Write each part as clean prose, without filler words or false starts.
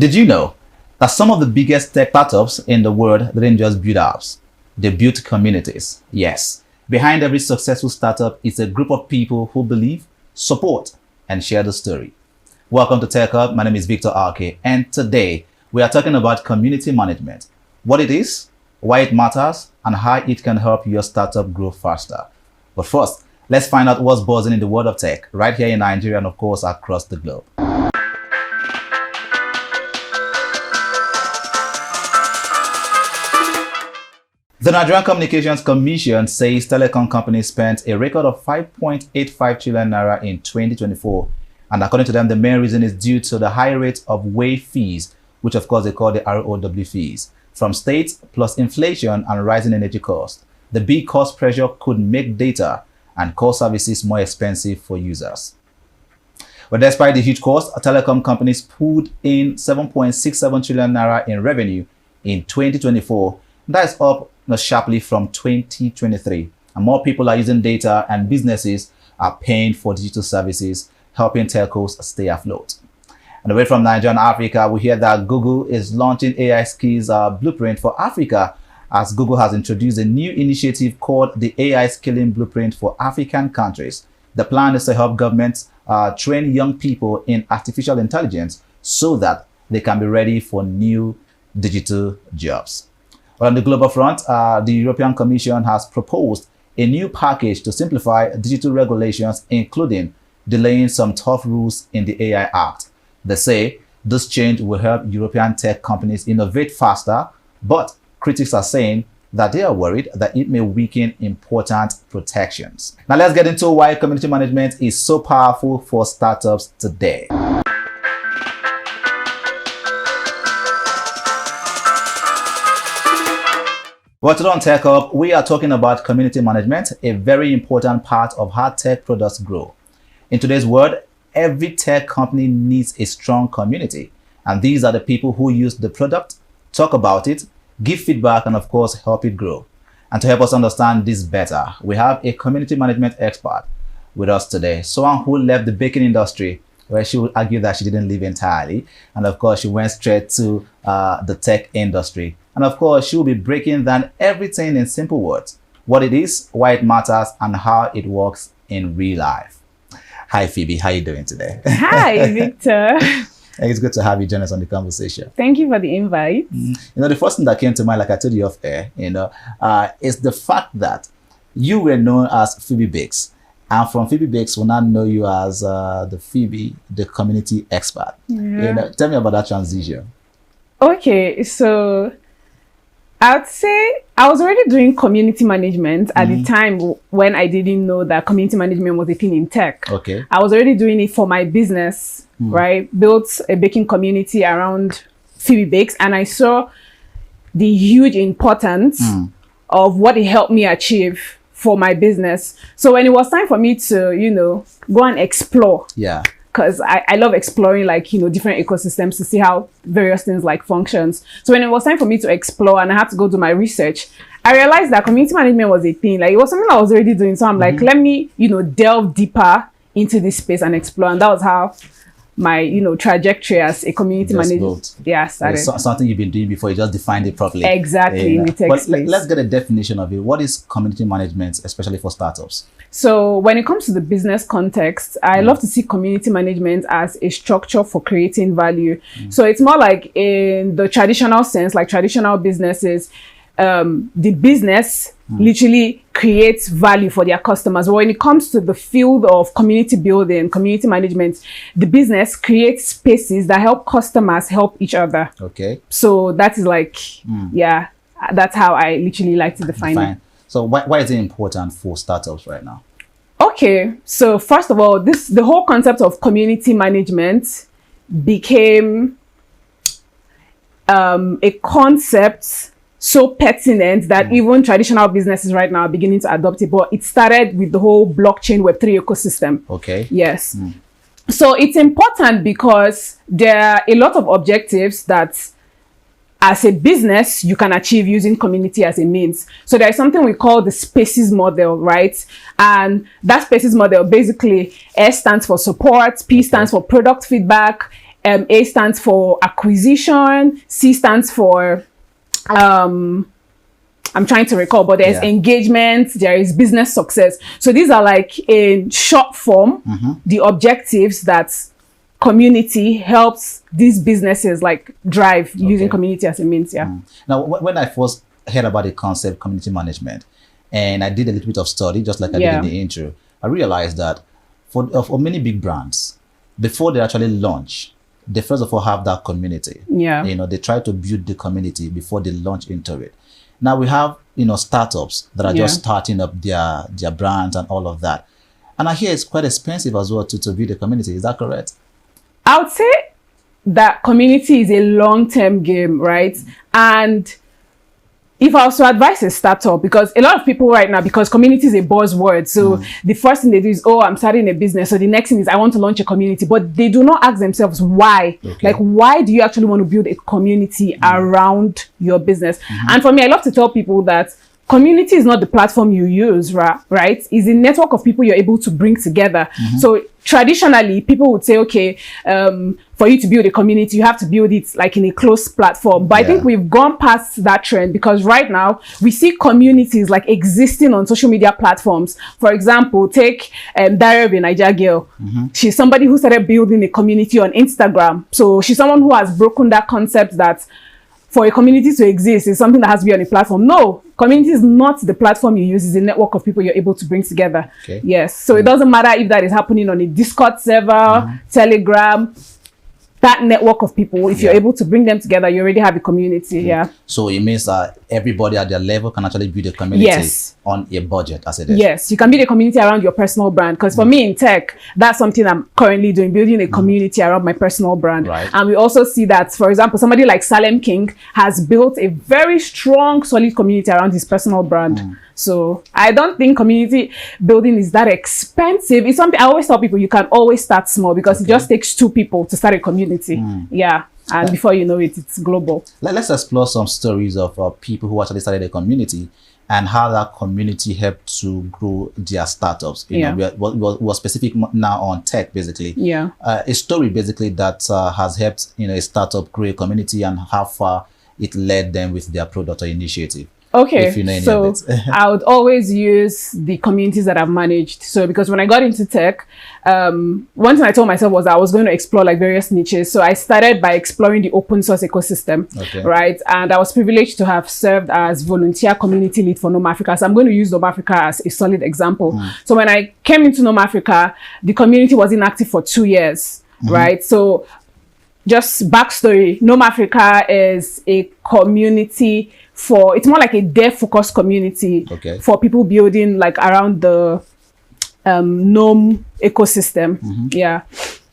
Did you know that some of the biggest tech startups in the world didn't just build apps, they built communities? Yes, behind every successful startup is a group of people who believe, support, and share the story. Welcome to Tech Hub. My name is Victor Arke, and today we are talking about community management, what it is, why it matters, and how it can help your startup grow faster. But first, let's find out what's buzzing in the world of tech right here in Nigeria and of course across the globe. The Nigerian Communications Commission says telecom companies spent a record of 5.85 trillion naira in 2024. And according to them, the main reason is due to the high rate of wave fees, which of course they call the ROW fees, from states plus inflation and rising energy costs. The big cost pressure could make data and core services more expensive for users. But despite the huge cost, telecom companies pulled in 7.67 trillion naira in revenue in 2024. That is up sharply from 2023. And more people are using data and businesses are paying for digital services, helping telcos stay afloat. And away from Nigeria and Africa, we hear that Google is launching AI skills blueprint for Africa, as Google has introduced a new initiative called the AI Skilling Blueprint for African countries. The plan is to help governments train young people in artificial intelligence so that they can be ready for new digital jobs. But on the global front, the European Commission has proposed a new package to simplify digital regulations, including delaying some tough rules in the AI Act. They say this change will help European tech companies innovate faster, but critics are saying that they are worried that it may weaken important protections. Now let's get into why community management is so powerful for startups today. Well, today on Tech Hub, we are talking about community management, a very important part of how tech products grow. In today's world, every tech company needs a strong community, and these are the people who use the product, talk about it, give feedback, and of course, help it grow. And to help us understand this better, we have a community management expert with us today, someone who left the baking industry, where she would argue that she didn't leave entirely, and of course, she went straight to the tech industry. And of course, she will be breaking down everything in simple words, what it is, why it matters, and how it works in real life. Hi, Phoebe. How are you doing today? Hi, Victor. It's good to have you join us on the conversation. Thank you for the invite. You know, the first thing that came to mind, like I told you off air, is the fact that you were known as Phoebe Bakes. And from Phoebe Bakes, we'll now know you as the Phoebe, the community expert. Yeah. Tell me about that transition. Okay, so I'd say I was already doing community management at the time when I didn't know that community management was a thing in tech. Okay. I was already doing it for my business, right? Built a baking community around Phoebe Bakes, and I saw the huge importance of what it helped me achieve for my business. So when it was time for me to, go and explore. Yeah. Because I love exploring different ecosystems to see how various things functions. So when it was time for me to explore and I had to go do my research, I realized that community management was a thing. Like, it was something I was already doing. So I'm like, let me, delve deeper into this space and explore. And that was how my, trajectory as a community manager started. It's something you've been doing before, you just defined it properly. Exactly, in the tech space. Let's get a definition of it. What is community management, especially for startups? So when it comes to the business context, I love to see community management as a structure for creating value. So it's more like in the traditional sense, like traditional businesses, the business literally creates value for their customers. But when it comes to the field of community building, community management, the business creates spaces that help customers help each other. Okay. So that is that's how I literally like to define it. So why is it important for startups right now? Okay, so first of all, the whole concept of community management became a concept so pertinent that even traditional businesses right now are beginning to adopt it. But it started with the whole blockchain Web3 ecosystem. Okay. Yes. So it's important because there are a lot of objectives that as a business you can achieve using community as a means. So there's something we call the SPACES model, right? And that SPACES model, basically, S stands for support, P stands for product feedback, A stands for acquisition, C stands for I'm trying to recall, but there's engagement, there is business success. So these are like in short form, the objectives that community helps these businesses like drive using community as a means. Now, when I first heard about the concept community management, and I did a little bit of study, just like I did in the intro, I realized that for many big brands, before they actually launch, they first of all have that community. You know, they try to build the community before they launch into it. Now we have, you know, startups that are just starting up their brands and all of that. And I hear it's quite expensive as well to build a community. Is that correct? I would say that community is a long-term game, right? And if I was to advise a startup, because a lot of people right now, because community is a buzzword, so the first thing they do is, oh, I'm starting a business. So the next thing is, I want to launch a community. But they do not ask themselves why. Like, why do you actually want to build a community around your business? And for me, I love to tell people that community is not the platform you use, right? It's a network of people you're able to bring together. So traditionally, people would say, okay, for you to build a community, you have to build it like in a closed platform. But I think we've gone past that trend, because right now we see communities like existing on social media platforms. For example, take Diary of a Niger Girl. She's somebody who started building a community on Instagram. So she's someone who has broken that concept that for a community to exist is something that has to be on a platform. No, community is not the platform you use, it's a network of people you're able to bring together. Yes, so it doesn't matter if that is happening on a Discord server, Telegram, that network of people, if you're able to bring them together, you already have a community. So it means that everybody at their level can actually build a community on a budget, as it is. Yes, you can build a community around your personal brand. Because for me in tech, that's something I'm currently doing, building a community around my personal brand. And we also see that, for example, somebody like Salem King has built a very strong, solid community around his personal brand. So I don't think community building is that expensive. It's something I always tell people, you can always start small, because it just takes 2 people to start a community. And before you know it, it's global. Let's explore some stories of people who actually started a community and how that community helped to grow their startups. You know, we're specific now on tech, basically. A story basically that has helped, you know, a startup grow a community and how far it led them with their product or initiative. Okay, if you know any so of it. I would always use the communities that I've managed. So because when I got into tech, one thing I told myself was I was going to explore like various niches. So I started by exploring the open source ecosystem, right? And I was privileged to have served as volunteer community lead for Gnome Africa. So I'm going to use Gnome Africa as a solid example. So when I came into Gnome Africa, the community was inactive for 2 years, right? So just backstory, Gnome Africa is a community for, it's more like a dev focused community for people building like around the GNOME ecosystem.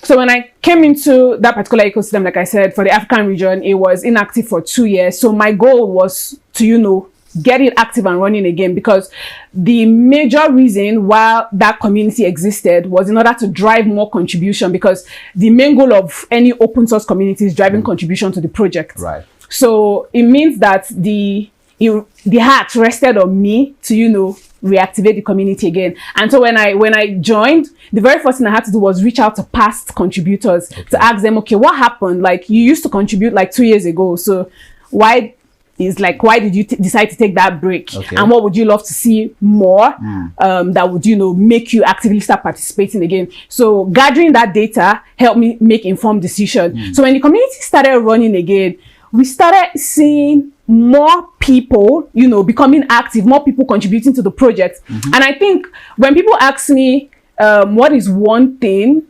So when I came into that particular ecosystem, like I said, for the African region, it was inactive for 2 years. So my goal was to, you know, get it active and running again, because the major reason why that community existed was in order to drive more contribution, because the main goal of any open source community is driving contribution to the project. So it means that the hat rested on me to, you know, reactivate the community again. And so when I joined, the very first thing I had to do was reach out to past contributors to ask them, okay, what happened? Like, you used to contribute like 2 years ago, so why did you decide to take that break? And what would you love to see more that would, you know, make you actively start participating again? So gathering that data helped me make informed decisions. So when the community started running again, we started seeing more people, you know, becoming active, more people contributing to the project. And I think when people ask me, what is one thing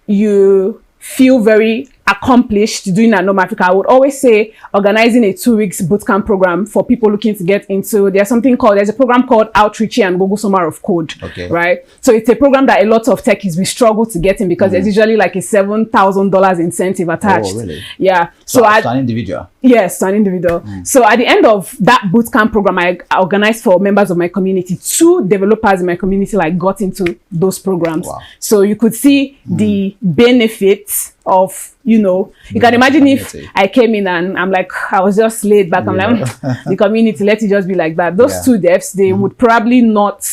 you feel very accomplished doing at Gnome Africa, I would always say organizing a 2 weeks bootcamp program for people looking to get into, there's a program called Outreach and Google Summer of Code, right? So it's a program that a lot of techies, we struggle to get in, because there's usually like a $7,000 incentive attached. Oh, really? Yeah. So as an individual? Yes, an individual. So at the end of that bootcamp program, I organized for members of my community. 2 developers in my community like got into those programs. So you could see the benefits of, you know, you can imagine if I came in and I'm like, I was just laid back. I'm like, the community, let it just be like that. Those 2 devs, they would probably not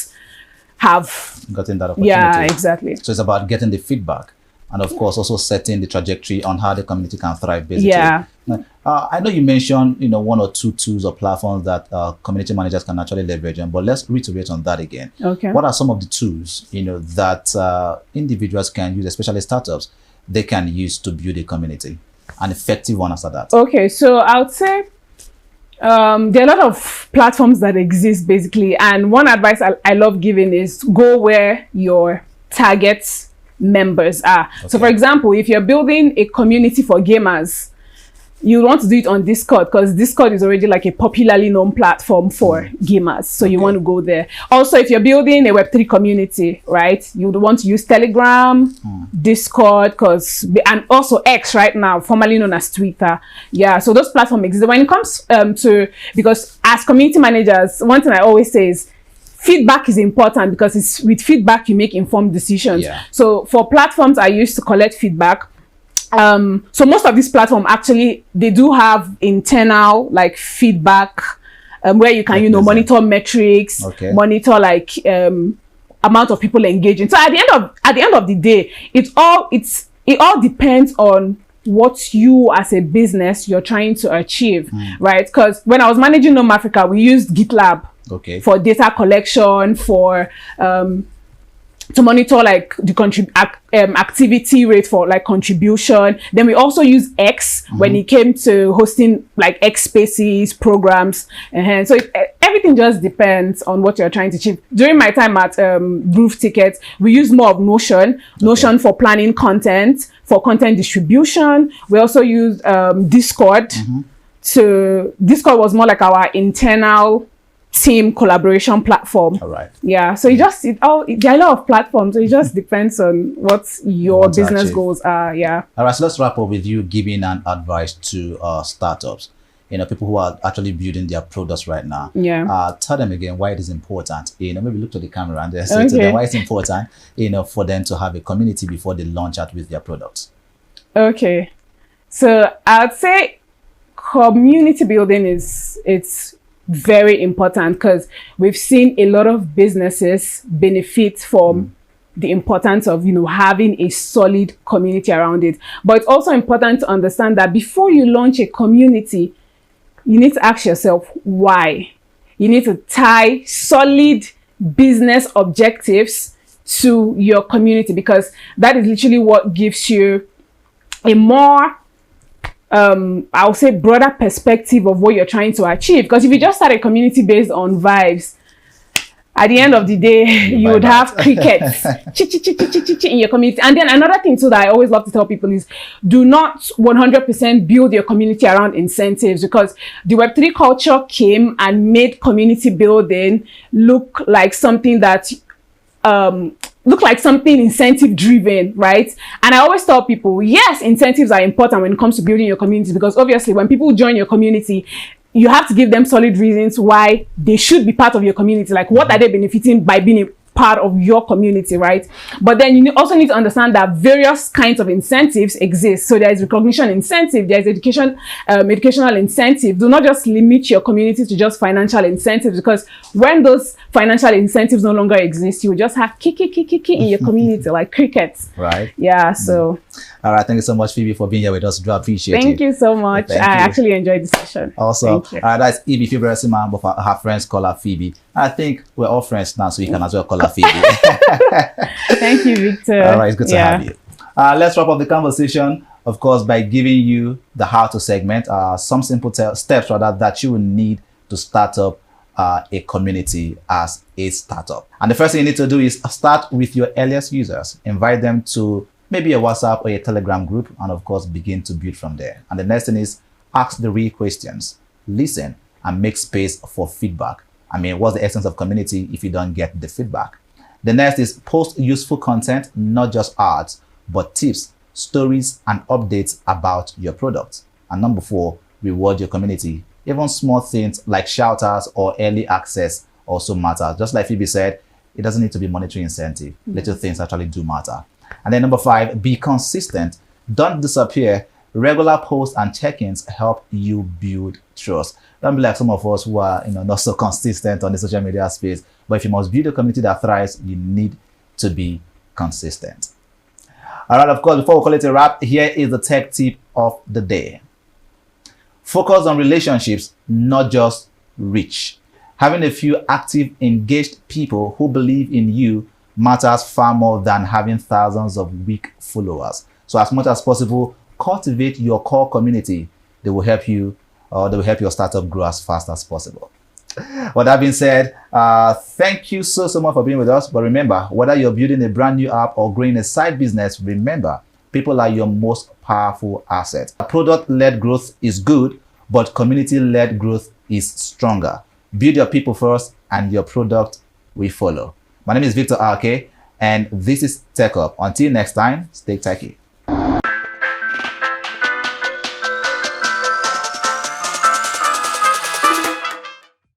have gotten that opportunity. Yeah, exactly. So it's about getting the feedback and of course also setting the trajectory on how the community can thrive, basically. Yeah. I know you mentioned, one or two tools or platforms that community managers can actually leverage on, but let's reiterate on that again. Okay. What are some of the tools, that individuals can use, especially startups, they can use to build a community, an effective one after that? Okay, so I would say there are a lot of platforms that exist, basically, and one advice I love giving is go where your target members are. Okay. So for example, if you're building a community for gamers, you want to do it on Discord, because Discord is already like a popularly known platform for gamers. So you want to go there. Also, if you're building a Web3 community, right, you would want to use Telegram, Discord, and also X right now, formerly known as Twitter. Yeah, so those platforms exist. When it comes because as community managers, one thing I always say is feedback is important, because it's with feedback you make informed decisions. Yeah. So for platforms I use to collect feedback, so most of these platforms actually, they do have internal like feedback where you can monitor metrics, monitor like amount of people engaging. So at the end of the day, it all depends on what you as a business you're trying to achieve, right? Because when I was managing Gnome Africa, we used GitLab for data collection, for to monitor like the activity rate for like contribution. Then we also use X when it came to hosting like X Spaces programs. And so everything just depends on what you're trying to achieve. During my time at Groove Tickets, we use more of Notion for planning content, for content distribution. We also use Discord. Discord was more like our internal team collaboration platform. All right. Yeah. So there are a lot of platforms. So it just depends on what your business goals are. Yeah. All right. So let's wrap up with you giving an advice to startups. People who are actually building their products right now. Yeah. Tell them again why it is important. Maybe look to the camera and say to them why it's important. For them to have a community before they launch out with their products. Okay. So I'd say community building it's very important, because we've seen a lot of businesses benefit from the importance of having a solid community around it. But it's also important to understand that before you launch a community, you need to ask yourself why. You need to tie solid business objectives to your community, because that is literally what gives you a more I'll say broader perspective of what you're trying to achieve. Because if you just start a community based on vibes, at the end of the day, you would have crickets in your community. And then another thing too that I always love to tell people is, do not 100% build your community around incentives, because the Web3 culture came and made community building look like something that incentive driven, right? And I always tell people, yes, incentives are important when it comes to building your community, because obviously when people join your community, you have to give them solid reasons why they should be part of your community. Like, what are they benefiting by being a part of your community, right? But then you also need to understand that various kinds of incentives exist. So there is recognition incentive, there is educational incentive. Do not just limit your community to just financial incentives, because when those financial incentives no longer exist, you will just have kiki in your community like crickets. Right. Yeah. So. All right. Thank you so much, Phoebe, for being here with us. Do appreciate it. Thank you so much. I actually enjoyed the session. Also, all right, that's Phoebe Fibrosima, but her friends call her Phoebe. I think we're all friends now, so you can as well call her Phoebe. Thank you, Victor. All right, it's good to have you. Let's wrap up the conversation, of course, by giving you the how-to segment, some simple steps that you will need to start up a community as a startup. And the first thing you need to do is start with your earliest users. Invite them to maybe a WhatsApp or a Telegram group, and of course, begin to build from there. And the next thing is ask the real questions, listen, and make space for feedback. I mean, what's the essence of community if you don't get the feedback? The next is post useful content, not just ads, but tips, stories, and updates about your product. And number 4, reward your community. Even small things like shout-outs or early access also matter. Just like Phoebe said, it doesn't need to be monetary incentive. Little things actually do matter. And then number 5, be consistent. Don't disappear. Regular posts and check-ins help you build trust. Don't be like some of us who are not so consistent on the social media space. But if you must build a community that thrives, you need to be consistent. All right, of course, before we call it a wrap, here is the tech tip of the day. Focus on relationships, not just reach. Having a few active, engaged people who believe in you matters far more than having thousands of weak followers. So as much as possible, cultivate your core community. They will help you, or they will help your startup grow as fast as possible. With that being said, thank you so much for being with us. But remember, whether you're building a brand new app or growing a side business, remember, people are your most powerful asset. Product-led growth is good, but community-led growth is stronger. Build your people first and your product will follow. My name is Victor RK and this is Tech Up. Until next time, stay techy.